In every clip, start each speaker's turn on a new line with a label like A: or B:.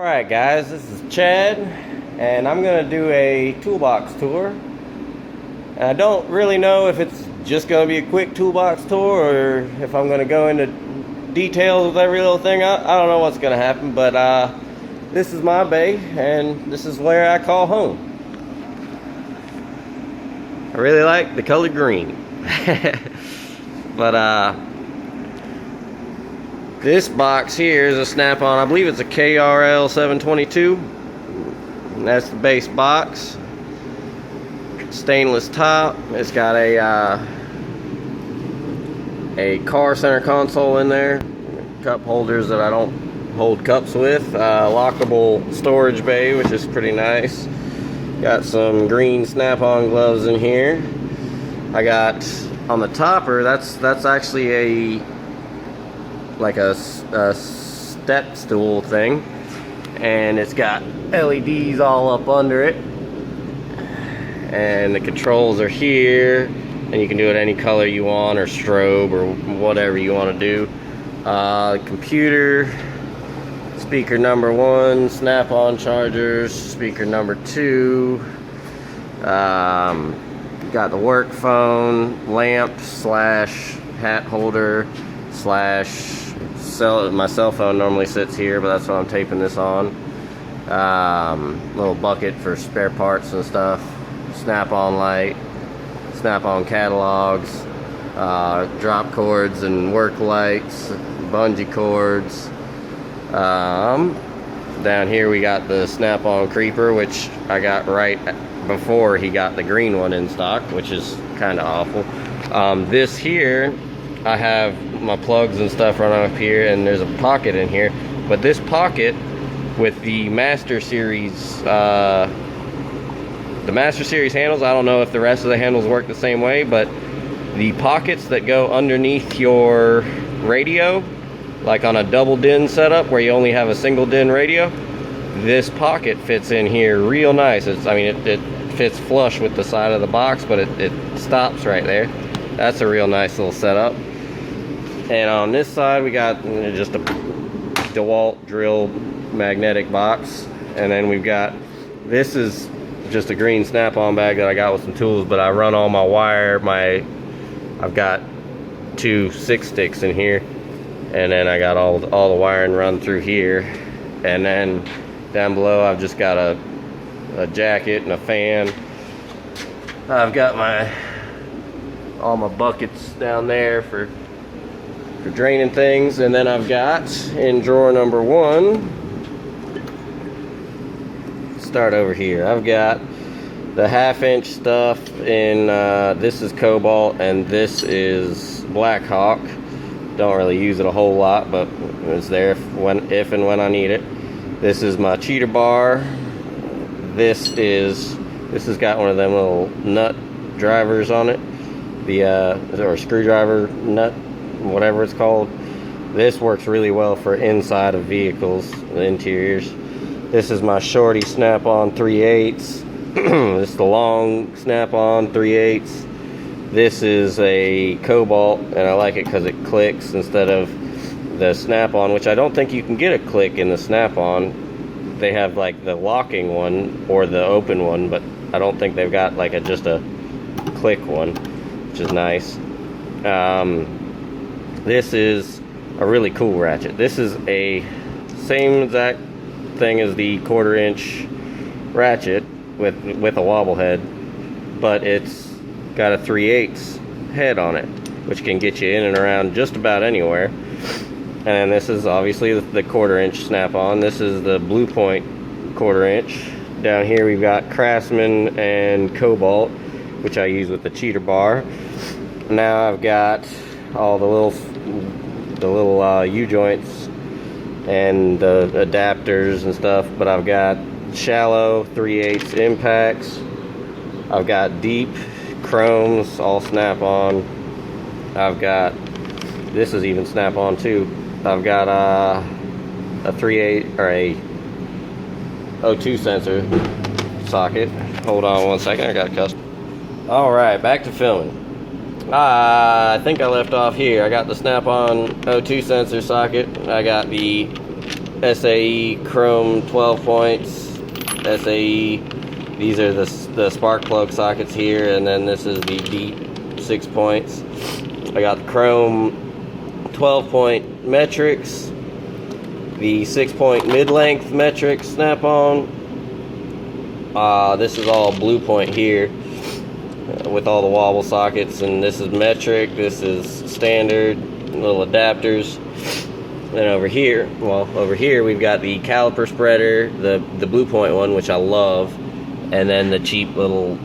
A: Alright guys, this is Chad, and I'm going to do a toolbox tour. And I don't really know if it's just going to be a quick toolbox tour or if I'm going to go into details with every little thing. I don't know what's going to happen, but this is my bay, and this is where I call home. I really like the color green. But this box here is a snap-on. I believe it's a KRL 722. And that's the base box. Stainless top. It's got a car center console in there. Cup holders that I don't hold cups with. Lockable storage bay, which is pretty nice. Got some green snap-on gloves in here. I got on the topper. That's actually like a step stool thing, and it's got LEDs all up under it, and the controls are here, and you can do it any color you want, or strobe, or whatever you want to do. Computer, speaker number 1, snap-on chargers, speaker number 2, got the work phone, lamp slash hat holder slash my cell phone normally sits here, but that's what I'm taping this on. Little bucket for spare parts and stuff. Snap-on light, snap-on catalogs, drop cords and work lights, bungee cords. Down here we got the snap-on creeper, which I got right before he got the green one in stock, which is kind of awful. This here, I have my plugs and stuff running up here, and there's a pocket in here. But this pocket with the Master Series, handles, I don't know if the rest of the handles work the same way, but the pockets that go underneath your radio, like on a double DIN setup where you only have a single DIN radio, this pocket fits in here real nice. It fits flush with the side of the box, but it stops right there. That's a real nice little setup. And on this side we got just a Dewalt drill magnetic box, and then we've got, this is just a green snap-on bag that I got with some tools, but I run all my wire, I've got 2 6 sticks in here, and then I got all the wiring run through here, and then down below I've just got a jacket and a fan. I've got all my buckets down there for draining things, and then I've got in drawer number 1, start over here, I've got the 1/2-inch stuff in this is Cobalt and this is Blackhawk. Don't really use it a whole lot, but it's there if and when I need it. This is my cheater bar. This has got one of them little nut drivers on it, or screwdriver nut, whatever it's called. This works really well for inside of vehicles, the interiors. This is my shorty snap-on 3/8. This is the long snap-on 3/8. This is a Cobalt, and I like it because it clicks instead of the snap-on, which I don't think you can get a click in the snap-on. They have like the locking one or the open one, but I don't think they've got like just a click one, which is nice. This is a really cool ratchet. This is a same exact thing as the 1/4-inch ratchet with a wobble head, but it's got a 3/8 head on it, which can get you in and around just about anywhere. And this is obviously the 1/4-inch snap-on. This is the Blue Point 1/4-inch. Down here we've got Craftsman and Cobalt, which I use with the cheater bar. Now I've got all the little U-joints and the adapters and stuff, but I've got shallow 3/8 impacts. I've got deep chromes, all snap-on. I've got, this is even snap-on too. I've got a 3/8 or a O2 sensor socket. Hold on one second, I got a custom. Alright, back to filming. I think I left off here. I got the snap-on O2 sensor socket. I got the SAE chrome 12 points. SAE, these are the spark plug sockets here, and then this is the deep 6 points. I got the chrome 12 point metrics, the 6 point mid-length metric snap-on. This is all blue point here with all the wobble sockets, and this is metric, this is standard, little adapters. Then over here we've got the caliper spreader, the blue point one, which I love, and then the cheap little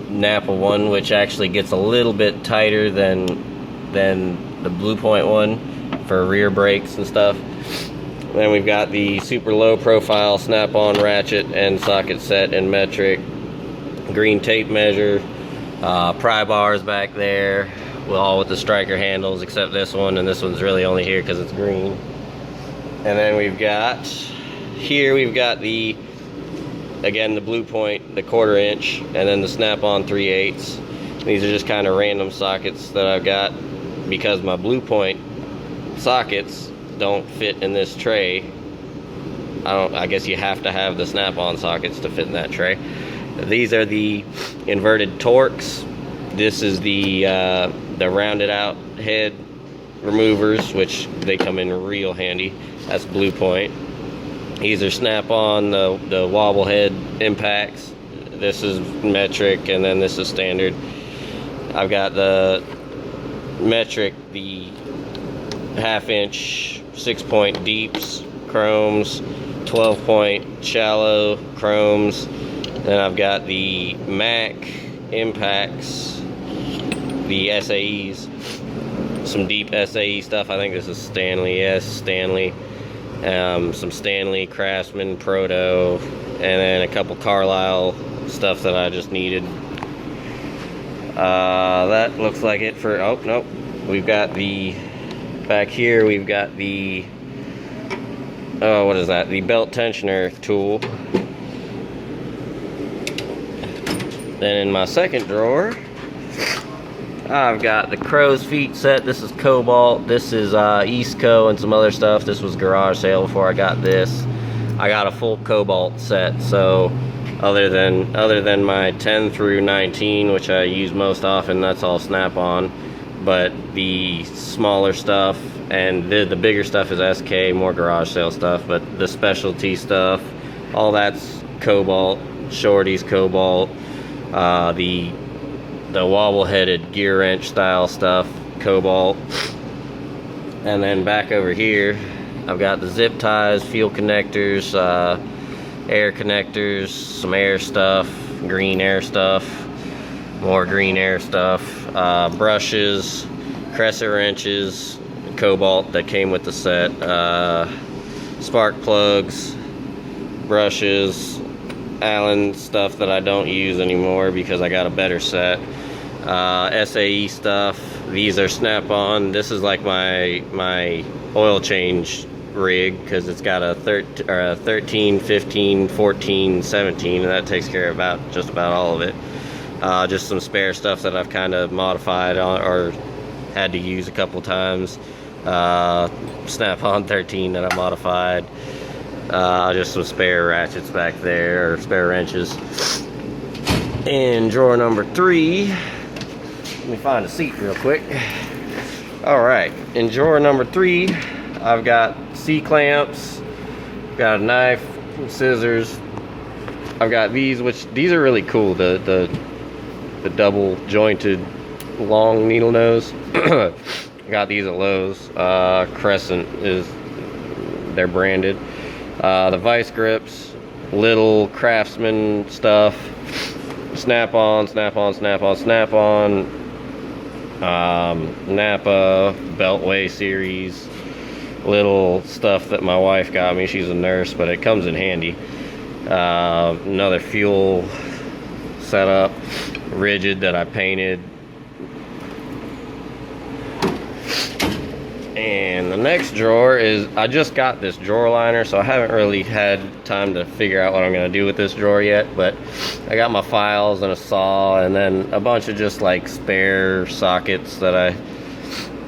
A: Napa one, which actually gets a little bit tighter than the blue point one for rear brakes and stuff. Then we've got the super low profile snap-on ratchet and socket set and metric, green tape measure, pry bars back there, all with the striker handles except this one, and this one's really only here because it's green. And then we've got the, again, the blue point, the 1/4 inch, and then the snap-on 3/8. These are just kind of random sockets that I've got because my blue point sockets don't fit in this tray. I guess you have to have the snap-on sockets to fit in that tray. These are the inverted Torx. This is the rounded out head removers, which they come in real handy. That's blue point. These are snap-on, the wobble head impacts. This is metric, and then this is standard. I've got the metric, the 1/2 inch 6 point deeps chromes, 12 point shallow chromes. Then I've got the Mac impacts, the SAEs, some deep SAE stuff. I think this is Stanley, yes, Stanley. Some Stanley, Craftsman, Proto, and then a couple Carlisle stuff that I just needed. That looks like it for, oh, nope. We've got the, back here we've got the, oh, what is that? The belt tensioner tool. Then in my second drawer, I've got the crow's feet set. This is Cobalt. This is Eastco and some other stuff. This was garage sale before I got this. I got a full Cobalt set. So other than my 10 through 19, which I use most often, that's all snap-on. But the smaller stuff and the bigger stuff is SK, more garage sale stuff. But the specialty stuff, all that's Cobalt. Shorty's Cobalt. The wobble-headed gear wrench style stuff, Cobalt. And then back over here, I've got the zip ties, fuel connectors, air connectors, some air stuff, green air stuff, more green air stuff, brushes, crescent wrenches, Cobalt that came with the set, spark plugs, brushes, Allen stuff that I don't use anymore because I got a better set. SAE stuff. These are snap-on. This is like my oil change rig because it's got a 13, 15, 14, 17, and that takes care of just about all of it. Just some spare stuff that I've kind of modified or had to use a couple times. Snap-on 13 that I modified. Just some spare ratchets back there, or spare wrenches. In drawer number 3, let me find a seat real quick. Alright, in drawer number 3, I've got C-clamps, got a knife, scissors. I've got these, which these are really cool, the double jointed long needle nose. I got these at Lowe's. Crescent is, they're branded. The vice grips, little Craftsman stuff, snap-on, snap-on, snap-on, snap-on, Napa Beltway series, little stuff that my wife got me. She's a nurse, but it comes in handy. Another fuel setup, rigid that I painted. And the next drawer is, I just got this drawer liner, so I haven't really had time to figure out what I'm going to do with this drawer yet, but I got my files and a saw and then a bunch of just like spare sockets that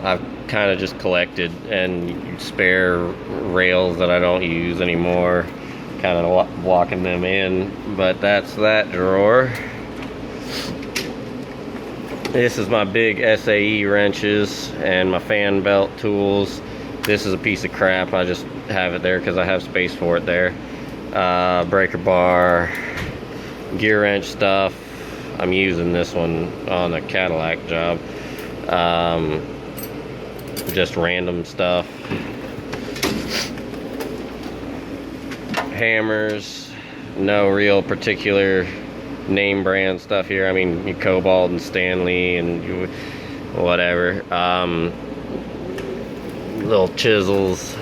A: I've kind of just collected, and spare rails that I don't use anymore, kind of walking them in. But that's that drawer. This is my big Sae wrenches and my fan belt tools. This is a piece of crap. I just have it there because I have space for it there. Breaker bar, gear wrench stuff. I'm using this one on the Cadillac job. Just random stuff. Hammers. No real particular name brand stuff here. I mean, you Cobalt and Stanley and whatever. Little chisels,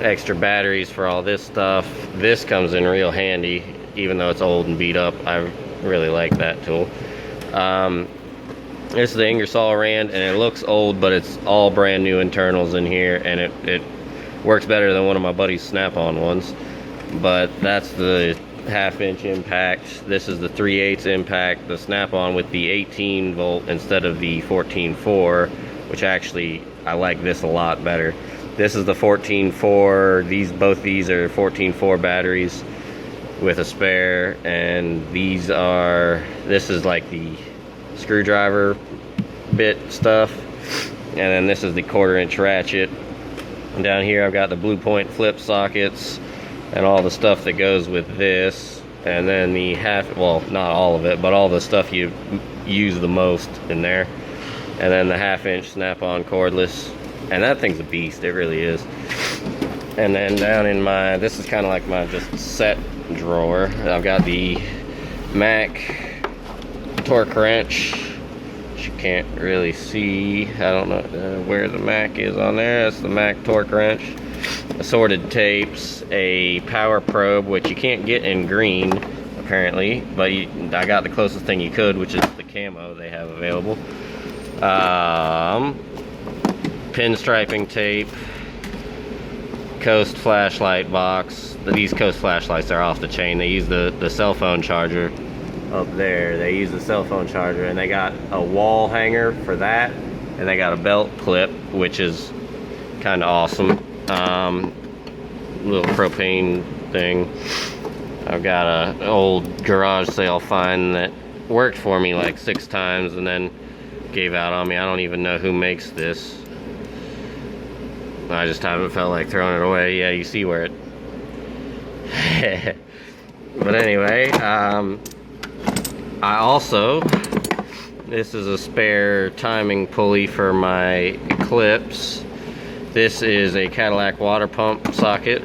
A: extra batteries for all this stuff. This comes in real handy, even though it's old and beat up. I really like that tool. This is the Ingersoll Rand, and it looks old, but it's all brand new internals in here, and it works better than one of my buddy's Snap-on ones. But that's the 1/2-inch impact. This is the 3/8 impact, the Snap-on with the 18 volt instead of the 14.4, which actually I like this a lot better. This is the 14.4. Both these are 14.4 batteries with a spare, and this is like the screwdriver bit stuff, and then this is the 1/4-inch ratchet. And down here I've got the Blue Point flip sockets and all the stuff that goes with this, and then the well, not all of it, but all the stuff you use the most in there, and then the 1/2-inch Snap-on cordless, and that thing's a beast. It really is. And then down in this is kind of like my just set drawer. I've got the Mac torque wrench, which you can't really see. I don't know where the Mac is on there. That's the Mac torque wrench. Assorted tapes, a power probe, which you can't get in green apparently, but I got the closest thing you could, which is the camo they have available. Pinstriping tape, Coast flashlight box. These Coast flashlights are off the chain. They use the cell phone charger up there. They use the cell phone charger, and they got a wall hanger for that, and they got a belt clip, which is kind of awesome. Little propane thing. I've got an old garage sale find that worked for me like 6 times and then gave out on me. I don't even know who makes this. I just haven't felt like throwing it away. Yeah, you see where it but anyway, this is a spare timing pulley for my Eclipse. This is a Cadillac water pump socket.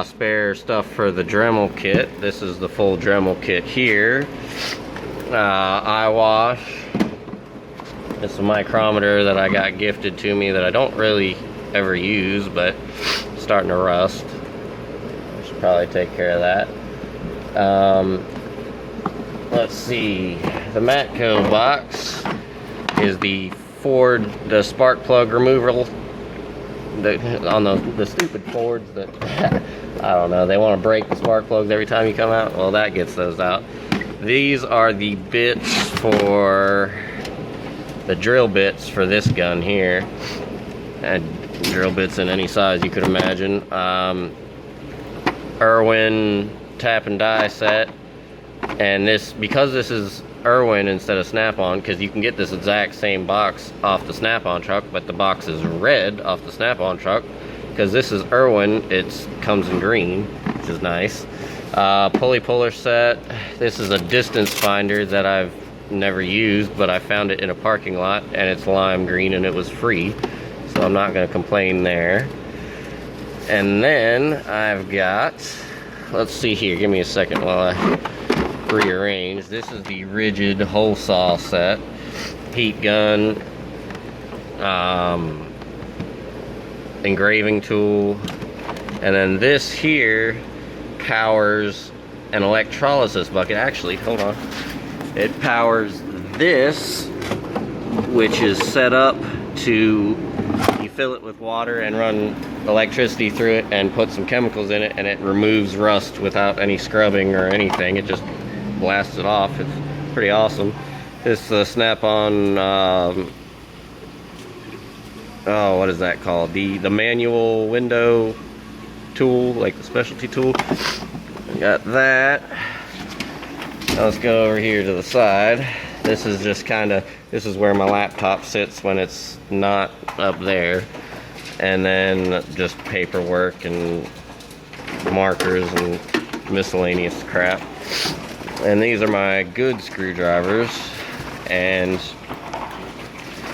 A: Spare stuff for the Dremel kit. This is the full Dremel kit here. Eye wash. It's a micrometer that I got gifted to me that I don't really ever use, but it's starting to rust. I should probably take care of that. Let's see. The Matco box is the spark plug removal on the stupid Fords that I don't know, they want to break the spark plugs every time you come out. Well, that gets those out. These are the bits for the drill bits for this gun here, and drill bits in any size you could imagine. Irwin tap and die set, and because this is Irwin instead of Snap-on, because you can get this exact same box off the Snap-on truck, but the box is red off the Snap-on truck. Because this is Irwin, it comes in green, which is nice. Pulley Puller Set. This is a distance finder that I've never used, but I found it in a parking lot, and it's lime green, and it was free, so I'm not going to complain there. And then I've got, let's see here, give me a second while I rearrange. This is the rigid hole saw set, heat gun, engraving tool, and then this here powers an electrolysis bucket. Actually, hold on, it powers this, which is set up to, you fill it with water and run electricity through it and put some chemicals in it, and it removes rust without any scrubbing or anything. It just blasts it off. It's pretty awesome. This is the Snap-on oh, what is that called? The manual window tool, like the specialty tool. Got that. Now let's go over here to the side. This is just this is where my laptop sits when it's not up there. And then just paperwork and markers and miscellaneous crap. And these are my good screwdrivers. And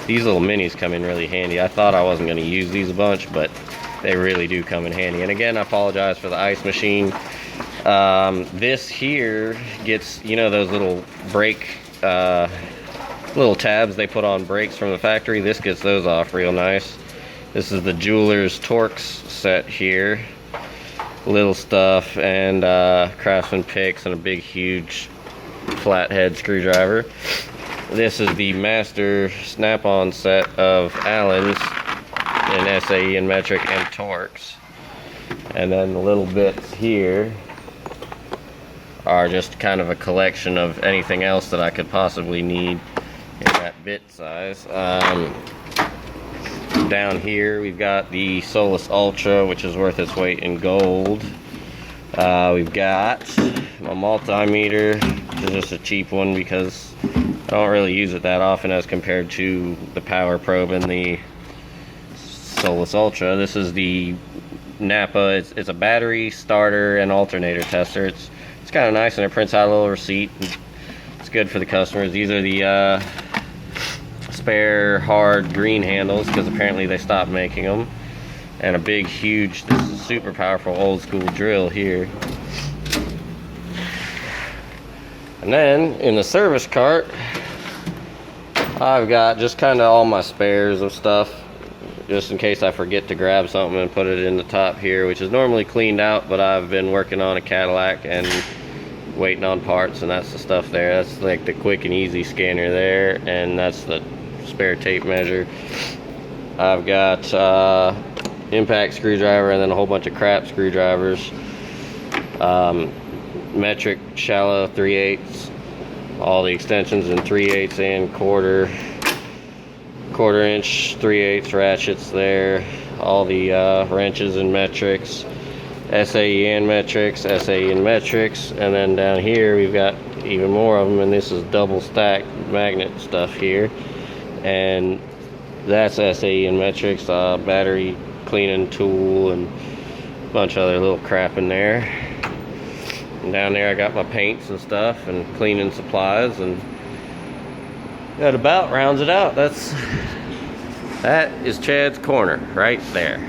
A: these little minis come in really handy. I thought I wasn't going to use these a bunch, but they really do come in handy. And again, I apologize for the ice machine. This here gets, you know, those little brake, little tabs they put on brakes from the factory. This gets those off real nice. This is the jeweler's Torx set here. Little stuff and Craftsman picks and a big, huge flathead screwdriver. This is the master snap-on set of Allen's in SAE and metric and Torx. And then the little bits here are just kind of a collection of anything else that I could possibly need in that bit size. Down here we've got the Solus Ultra, which is worth its weight in gold. We've got a multimeter, which is just a cheap one because I don't really use it that often as compared to the power probe and the Solus Ultra. This is the Napa. It's a battery, starter, and alternator tester. It's kind of nice, and it prints out a little receipt. It's good for the customers. These are the spare hard green handles because apparently they stopped making them. And a big, huge, this is super powerful old school drill here. And then in the service cart, I've got just kind of all my spares of stuff, just in case I forget to grab something, and put it in the top here, which is normally cleaned out, but I've been working on a Cadillac and waiting on parts, and that's the stuff there. That's like the quick and easy scanner there, and that's the spare tape measure. I've got impact screwdriver and then a whole bunch of crap screwdrivers. Metric shallow 3/8, all the extensions in 3/8 and quarter inch 3/8 ratchets there, all the wrenches and metrics, SAE and metrics, SAE and metrics, and then down here we've got even more of them, and this is double stack magnet stuff here, and that's SAE and metrics, battery cleaning tool and a bunch of other little crap in there. And down there I got my paints and stuff and cleaning supplies, and that about rounds it out. That is Chad's corner right there.